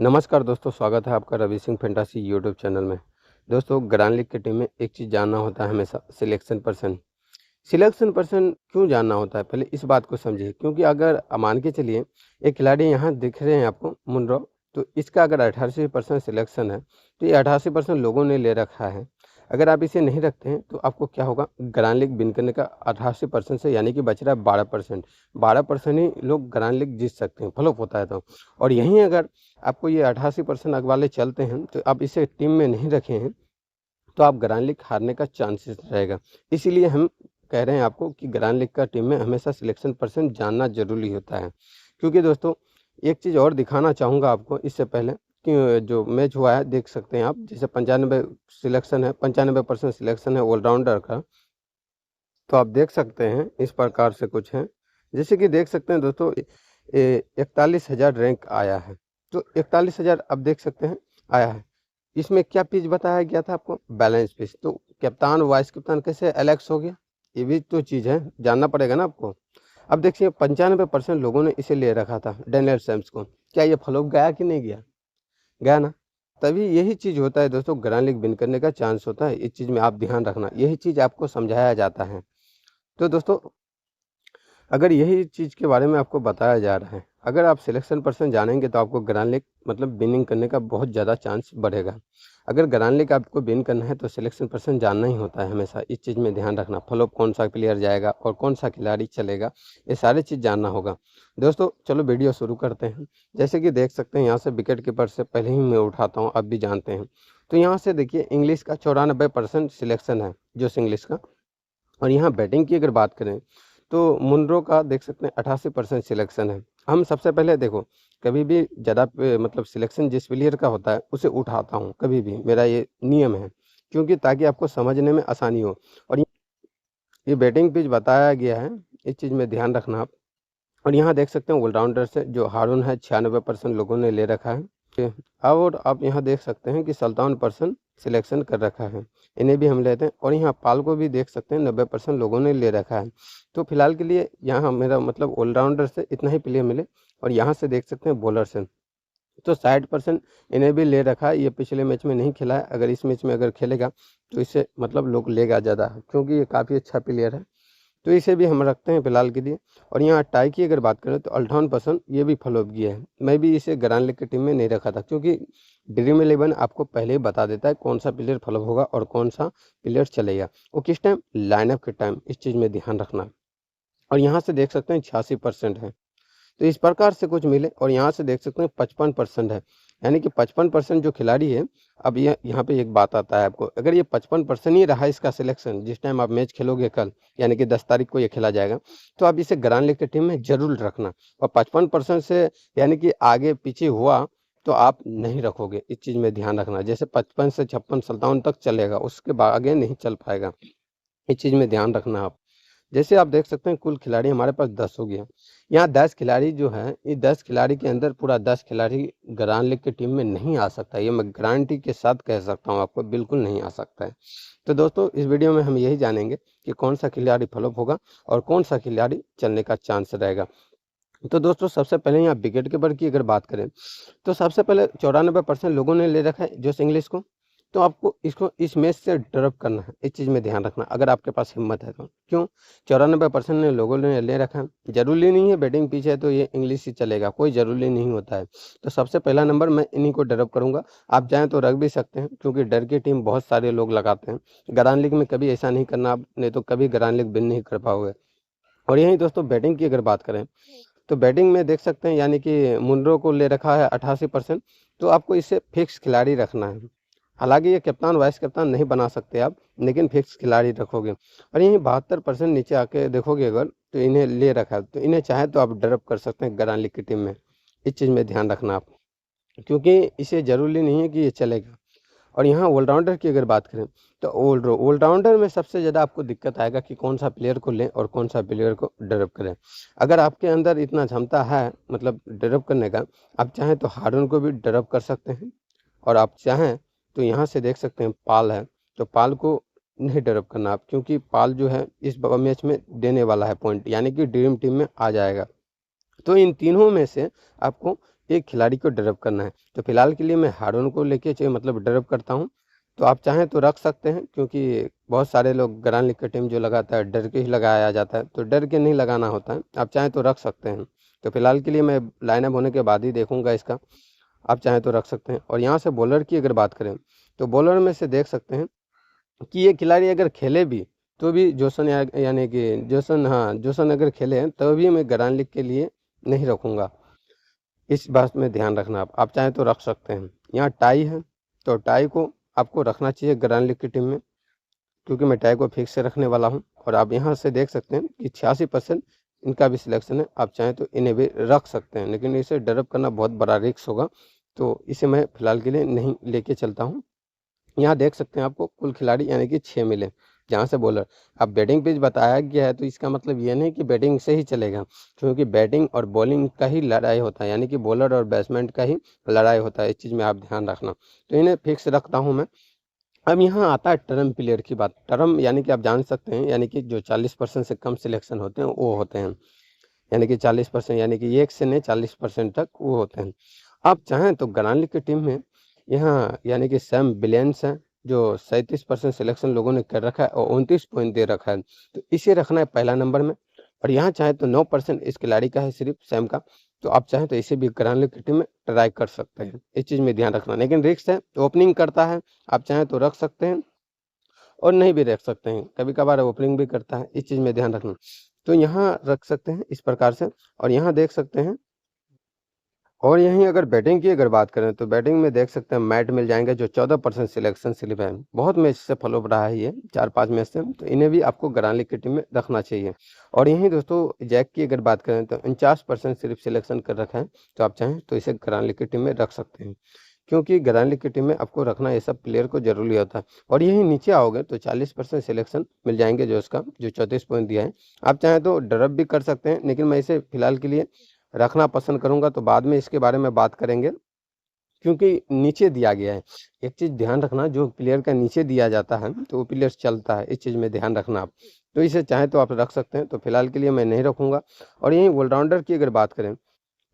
नमस्कार दोस्तों, स्वागत है आपका Ravi Singh fantasy YouTube channel में। दोस्तों, ग्रांड लीग की टीम में एक चीज़ जानना होता है हमेशा, सिलेक्शन पर्सन। सिलेक्शन पर्सन क्यों जानना होता है, पहले इस बात को समझिए। क्योंकि अगर मान के चलिए एक खिलाड़ी यहाँ दिख रहे हैं आपको, मुनरो, तो इसका अगर 88% सिलेक्शन है तो ये 88% लोगों ने ले रखा है। अगर आप इसे नहीं रखते हैं तो आपको क्या होगा, ग्रांड लीग विन करने का 88% से यानी कि बच रहा है 12%। 12% ही लोग ग्रांड लीग जीत सकते हैं, फ्लॉप होता है तो। और यहीं अगर आपको ये 88% वाले चलते हैं तो आप इसे टीम में नहीं रखे हैं तो आप ग्रांड लीग हारने का चांसेस रहेगा। इसीलिए हम कह रहे हैं आपको कि ग्रांड लीग का टीम में हमेशा सिलेक्शन पर्सन जानना जरूरी होता है। क्योंकि दोस्तों, एक चीज़ और दिखाना चाहूँगा आपको इससे पहले कि जो मैच हुआ है देख सकते हैं आप, जैसे 95% सिलेक्शन है ऑलराउंडर का। तो आप देख सकते हैं इस प्रकार से कुछ है, जैसे कि देख सकते हैं दोस्तों 41,000 रैंक आया है। तो 41,000 अब देख सकते हैं आया है। इसमें क्या पिच बताया गया था आपको, बैलेंस पिच। तो कप्तान वाइस कप्तान कैसे एलेक्स हो गया, ये भी तो चीज़ है, जानना पड़ेगा ना आपको। अब देखिए 95% लोगों ने इसे ले रखा था डेनियल सैम्स को। क्या ये फ्लॉप गया कि नहीं गया, गया ना। तभी यही चीज़ होता है दोस्तों, ग्रांड लीग विन करने का चांस होता है। इस चीज़ में आप ध्यान रखना, यही चीज़ आपको समझाया जाता है। तो दोस्तों, अगर यही चीज़ के बारे में आपको बताया जा रहा है, अगर आप सिलेक्शन पर्सन जानेंगे तो आपको ग्रांड लीग मतलब विनिंग करने का बहुत ज़्यादा चांस बढ़ेगा। अगर ग्रांड लीग आपको विन करना है तो सिलेक्शन पर्सन जानना ही होता है हमेशा। इस चीज़ में ध्यान रखना, फ्लॉप कौन सा प्लेयर जाएगा और कौन सा खिलाड़ी चलेगा, ये सारी चीज़ जानना होगा। दोस्तों चलो वीडियो शुरू करते हैं। जैसे कि देख सकते हैं यहाँ से विकेट कीपर से पहले ही मैं उठाता हूँ, आप भी जानते हैं। तो यहाँ से देखिए इंग्लिश का 94% सिलेक्शन है, जोश इंग्लिश का। और यहाँ बैटिंग की अगर बात करें तो मुनरो का देख सकते हैं 88% सिलेक्शन है। हम सबसे पहले देखो, कभी भी ज़्यादा मतलब सिलेक्शन जिस प्लेयर का होता है उसे उठाता हूँ, कभी भी मेरा ये नियम है। क्योंकि ताकि आपको समझने में आसानी हो। और ये बैटिंग पिच बताया गया है, इस चीज़ में ध्यान रखना आप। और यहाँ देख सकते हैं ऑलराउंडर से जो हारून है 96% लोगों ने ले रखा है। और आप यहाँ देख सकते हैं कि 57% सिलेक्शन कर रखा है, इन्हें भी हम लेते हैं। और यहाँ पाल को भी देख सकते हैं 90% लोगों ने ले रखा है। तो फिलहाल के लिए यहाँ मेरा मतलब ऑलराउंडर से इतना ही प्लेयर मिले। और यहाँ से देख सकते हैं बॉलर से तो 60% इन्हें भी ले रखा है। ये पिछले मैच में नहीं खेला है, अगर इस मैच में अगर खेलेगा तो इससे मतलब लोग लेगा ज़्यादा, क्योंकि ये काफ़ी अच्छा प्लेयर है। तो इसे भी हम रखते हैं फिलहाल के लिए। और यहाँ टाई की अगर बात करें तो अल्ठावन पसंद ये भी फ्लॉप गया है। मैं भी इसे ग्रांड लीग की टीम में नहीं रखा था, क्योंकि ड्रीम 11 आपको पहले ही बता देता है कौन सा प्लेयर फ्लॉप होगा और कौन सा प्लेयर चलेगा, वो किस टाइम, लाइनअप के टाइम। इस चीज़ में ध्यान रखना। और यहाँ से देख सकते हैं 86% है। तो इस प्रकार से कुछ मिले। और यहाँ से देख सकते हैं 55% है, यानी कि 55% जो खिलाड़ी है। अब ये यहाँ पे एक बात आता है आपको, अगर ये 55% ही रहा इसका सिलेक्शन जिस टाइम आप मैच खेलोगे कल, यानी कि 10 तारीख को ये खेला जाएगा, तो आप इसे ग्रांड लीग की टीम में जरूर रखना। और 55% से यानी कि आगे पीछे हुआ तो आप नहीं रखोगे, इस चीज़ में ध्यान रखना। जैसे 55 से 56 57 तक चलेगा, उसके बाद आगे नहीं चल पाएगा, इस चीज़ में ध्यान रखना आप। जैसे आप देख सकते हैं कुल खिलाड़ी हमारे पास 10 हो गया। यहाँ 10 खिलाड़ी जो है, ये 10 खिलाड़ी के अंदर पूरा 10 खिलाड़ी ग्रांड लीग की टीम में नहीं आ सकता, ये मैं गारंटी के साथ कह सकता हूँ आपको, बिल्कुल नहीं आ सकता है। तो दोस्तों इस वीडियो में हम यही जानेंगे कि कौन सा खिलाड़ी फ्लॉप होगा और कौन सा खिलाड़ी चलने का चांस रहेगा। तो दोस्तों सबसे पहले यहाँ विकेट कीपर की अगर बात करें तो सबसे पहले 94% लोगों ने ले रखा है जोश इंग्लिश को। तो आपको इसको इस मैच से ड्रॉप करना है, इस चीज़ में ध्यान रखना अगर आपके पास हिम्मत है तो। क्यों, 94% ने लोगों ने ले रखा है। जरूरी नहीं है बैटिंग पीछे है तो ये इंग्लिश ही चलेगा, कोई ज़रूरी नहीं होता है। तो सबसे पहला नंबर मैं इन्हीं को ड्रॉप करूँगा। आप चाहें तो रख भी सकते हैं, क्योंकि डर की टीम बहुत सारे लोग लगाते हैं। ग्रांड लीग में कभी ऐसा नहीं करना आप, नहीं तो कभी ग्रांड लीग विन नहीं कर पाओगे। और यहीं दोस्तों बैटिंग की अगर बात करें तो बैटिंग में देख सकते हैं, यानी कि मुनरो को ले रखा है 88%। तो आपको इसे फिक्स खिलाड़ी रखना है। हालांकि ये कप्तान वाइस कप्तान नहीं बना सकते आप, लेकिन फिक्स खिलाड़ी रखोगे। और यहीं 72% नीचे आके देखोगे अगर, तो इन्हें ले रखा है। तो इन्हें चाहे तो आप ड्रॉप कर सकते हैं ग्रांड लीग की टीम में, इस चीज़ में ध्यान रखना आप। क्योंकि इसे ज़रूरी नहीं है कि ये चलेगा। और यहाँ ऑलराउंडर की अगर बात करें तो ऑलराउंडर में सबसे ज़्यादा आपको दिक्कत आएगा कि कौन सा प्लेयर को लें और कौन सा प्लेयर को ड्रॉप करें। अगर आपके अंदर इतना क्षमता है मतलब ड्रॉप करने का, आप चाहें तो हारून को भी ड्रॉप कर सकते हैं। और आप चाहें तो यहाँ से देख सकते हैं पाल है, तो पाल को नहीं ड्रॉप करना आप, क्योंकि पाल जो है इस मैच में देने वाला है पॉइंट, यानी कि ड्रीम टीम में आ जाएगा। तो इन तीनों में से आपको एक खिलाड़ी को ड्रॉप करना है। तो फिलहाल के लिए मैं हारून को लेके मतलब ड्रॉप करता हूँ। तो आप चाहें तो रख सकते हैं, क्योंकि बहुत सारे लोग ग्रांड लीग की टीम जो लगाता है डर के ही लगाया जाता है, तो डर के नहीं लगाना होता है, आप चाहें तो रख सकते हैं। तो फिलहाल के लिए मैं लाइनअप होने के बाद ही देखूंगा इसका, आप चाहें तो रख सकते हैं। और यहाँ से बॉलर की अगर बात करें तो बॉलर में से देख सकते हैं कि ये खिलाड़ी अगर खेले भी तो भी जोसन यानी कि जोसन अगर खेले हैं तो भी मैं ग्रांड लीग के लिए नहीं रखूँगा। इस बात में ध्यान रखना आप चाहें तो रख सकते हैं। यहाँ टाई है, तो टाई को आपको रखना चाहिए ग्रांड लीग की टीम में, क्योंकि मैं टाई को फिक्स से रखने वाला हूँ। और आप यहाँ से देख सकते हैं कि 86% इनका भी सिलेक्शन है, आप चाहें तो इन्हें भी रख सकते हैं, लेकिन इसे ड्रॉप करना बहुत बड़ा रिस्क होगा, तो इसे मैं फिलहाल के लिए नहीं लेके चलता हूँ। यहाँ देख सकते हैं आपको कुल खिलाड़ी यानी कि 6 मिले, जहाँ से बॉलर। अब बैटिंग पिच बताया गया है, तो इसका मतलब ये नहीं कि बैटिंग से ही चलेगा, क्योंकि बैटिंग और बॉलिंग का ही लड़ाई होता है, यानी कि बॉलर और बैट्समैन का ही लड़ाई होता है। इस चीज़ में आप ध्यान रखना। तो इन्हें फिक्स रखता हूँ मैं। अब यहाँ आता है टर्म प्लेयर की बात। टर्म यानी कि आप जान सकते हैं, यानी कि जो 40% से कम सिलेक्शन होते हैं वो होते हैं, यानी कि 40%, यानी कि 1 से नहीं 40% तक वो होते हैं। आप चाहें तो ग्रांड लीग की टीम में यहाँ यानी कि सैम विलियम्स है, जो 37% सिलेक्शन लोगों ने कर रखा है और 29 पॉइंट दे रखा है, तो इसे रखना है पहला नंबर में। और यहाँ चाहे तो 9% इस खिलाड़ी का है सिर्फ सैम का, तो आप चाहें तो इसे भी ग्रांड लीग की टीम में ट्राई कर सकते हैं। इस चीज़ में ध्यान रखना, लेकिन रिस्क है, ओपनिंग करता है, आप चाहें तो रख सकते हैं और नहीं भी रख सकते हैं, कभी कभार ओपनिंग भी करता है, इस चीज़ में ध्यान रखना। तो यहाँ रख सकते हैं इस प्रकार से। और यहाँ देख सकते हैं, और यहीं अगर बैटिंग की अगर बात करें तो बैटिंग में देख सकते हैं मैट मिल जाएंगे, जो 14% सिलेक्शन स्लिप है। बहुत मैच से फॉलो रहा है ये 4-5 मैच से, तो इन्हें भी आपको ग्रांड लीग की टीम में रखना चाहिए। और यहीं दोस्तों जैक की अगर बात करें तो 49% सिर्फ सिलेक्शन कर रखा है, तो आप चाहें तो इसे ग्रांड लीग की टीम में रख सकते हैं, क्योंकि ग्रांड लीग की टीम में आपको रखना ये सब प्लेयर को जरूरी होता है। और यही नीचे आओगे तो 40% सिलेक्शन मिल जाएंगे, जो इसका जो 34 पॉइंट दिया है। आप चाहें तो ड्रॉप भी कर सकते हैं, लेकिन मैं इसे फिलहाल के लिए रखना पसंद करूंगा, तो बाद में इसके बारे में बात करेंगे, क्योंकि नीचे दिया गया है। एक चीज़ ध्यान रखना, जो प्लेयर का नीचे दिया जाता है तो वो प्लेयर चलता है, इस चीज़ में ध्यान रखना आप। तो इसे चाहें तो आप रख सकते हैं, तो फिलहाल के लिए मैं नहीं रखूंगा। और यहीं ऑलराउंडर की अगर बात करें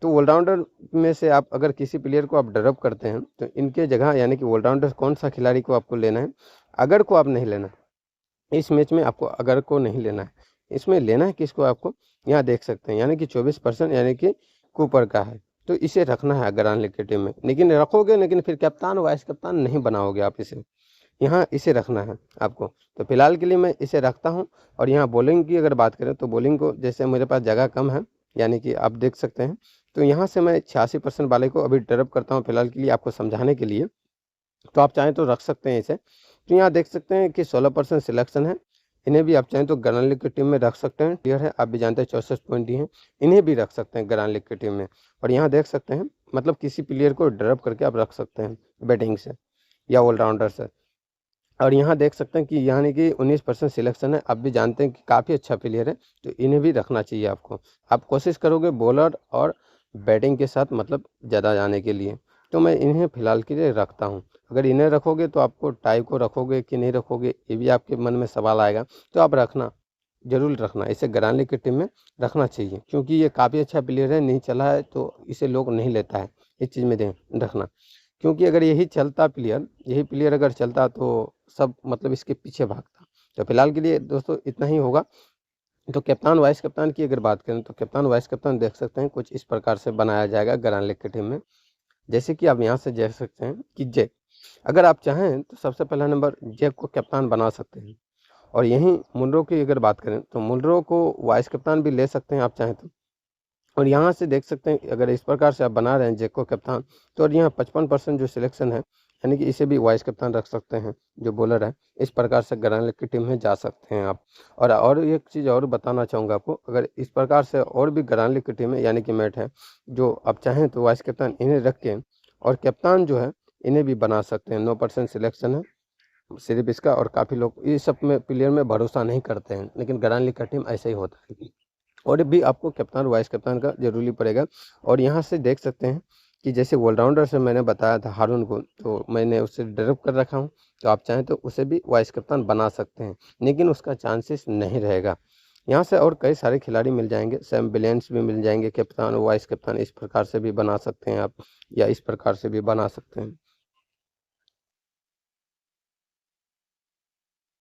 तो ऑलराउंडर में से आप अगर किसी प्लेयर को आप ड्रॉप करते हैं तो इनके जगह यानी कि ऑलराउंडर कौन सा खिलाड़ी को आपको लेना है, अगर को आप नहीं लेना है इस मैच में, आपको अगर को नहीं लेना है, इसमें लेना है किसको आपको, यहाँ देख सकते हैं, यानी कि 24% यानी कि कूपर का है, तो इसे रखना है ग्रांड लीग की टीम में। लेकिन रखोगे, लेकिन फिर कप्तान वाइस कप्तान नहीं बनाओगे आप इसे, यहाँ इसे रखना है आपको। तो फिलहाल के लिए मैं इसे रखता हूँ। और यहाँ बॉलिंग की अगर बात करें तो बॉलिंग को जैसे मेरे पास जगह कम है, यानी कि आप देख सकते हैं, तो यहाँ से मैं 86% वाले को अभी ड्रॉप करता हूँ फिलहाल के लिए आपको समझाने के लिए। तो आप चाहें तो रख सकते हैं इसे। तो यहाँ देख सकते हैं कि 16% सिलेक्शन है, इन्हें भी आप चाहें तो ग्रांड लीग की टीम में रख सकते हैं। क्लियर है, आप भी जानते हैं 64 पॉइंट दिए हैं, इन्हें भी रख सकते हैं ग्रांड लीग की टीम में। और यहाँ देख सकते हैं, मतलब किसी प्लेयर को ड्रॉप करके आप रख सकते हैं बैटिंग से या ऑलराउंडर से। और यहाँ देख सकते हैं कि यानी कि 19% सिलेक्शन है, आप भी जानते हैं कि काफ़ी अच्छा प्लेयर है, तो इन्हें भी रखना चाहिए आपको। आप कोशिश करोगे बॉलर और बैटिंग के साथ मतलब ज़्यादा जाने के लिए, तो मैं इन्हें फिलहाल के लिए रखता हूँ। अगर इन्हें रखोगे तो आपको टाई को रखोगे कि नहीं रखोगे, ये भी आपके मन में सवाल आएगा, तो आप रखना, जरूर रखना, इसे ग्रांड लीग की टीम में रखना चाहिए, क्योंकि ये काफ़ी अच्छा प्लेयर है, नहीं चला है तो इसे लोग नहीं लेता है, इस चीज़ में ध्यान रखना। क्योंकि अगर यही प्लेयर अगर चलता तो सब मतलब इसके पीछे भागता। तो फिलहाल के लिए दोस्तों इतना ही होगा। तो कप्तान वाइस कप्तान की अगर बात करें तो कप्तान वाइस कप्तान देख सकते हैं कुछ इस प्रकार से बनाया जाएगा ग्रांड लीग की टीम में। जैसे कि आप यहाँ से देख सकते हैं कि जैक, अगर आप चाहें तो सबसे पहला नंबर जैक को कप्तान बना सकते हैं। और यहीं मुनरो की अगर बात करें तो मुनरो को वाइस कप्तान भी ले सकते हैं आप चाहें तो। और यहाँ से देख सकते हैं अगर इस प्रकार से आप बना रहे हैं जैक को कप्तान, तो और यहाँ 55% जो सिलेक्शन है, यानी कि इसे भी वाइस कप्तान रख सकते हैं जो बॉलर है। इस प्रकार से ग्रांड लीग की टीम में जा सकते हैं आप। और एक चीज़ और बताना चाहूँगा आपको, अगर इस प्रकार से और भी ग्रांड लीग की टीम में यानी कि मैट है, जो आप चाहें तो वाइस कप्तान इन्हें रख के और कप्तान जो है इन्हें भी बना सकते हैं। 9% सिलेक्शन है सिर्फ इसका, और काफ़ी लोग इस सब में प्लेयर में भरोसा नहीं करते हैं, लेकिन ग्रांड लीग का टीम ऐसा ही होता है। और भी आपको कप्तान वाइस कप्तान का जरूरी पड़ेगा। और यहाँ से देख सकते हैं कि जैसे ऑलराउंडर से मैंने बताया था हारून को, तो मैंने उससे ड्रॉप कर रखा हूँ, तो आप चाहें तो उसे भी वाइस कप्तान बना सकते हैं, लेकिन उसका चांसेस नहीं रहेगा। यहाँ से और कई सारे खिलाड़ी मिल जाएंगे, सैम विलियम्स भी मिल जाएंगे, कप्तान वाइस कप्तान, इस प्रकार से भी बना सकते हैं आप, या इस प्रकार से भी बना सकते हैं।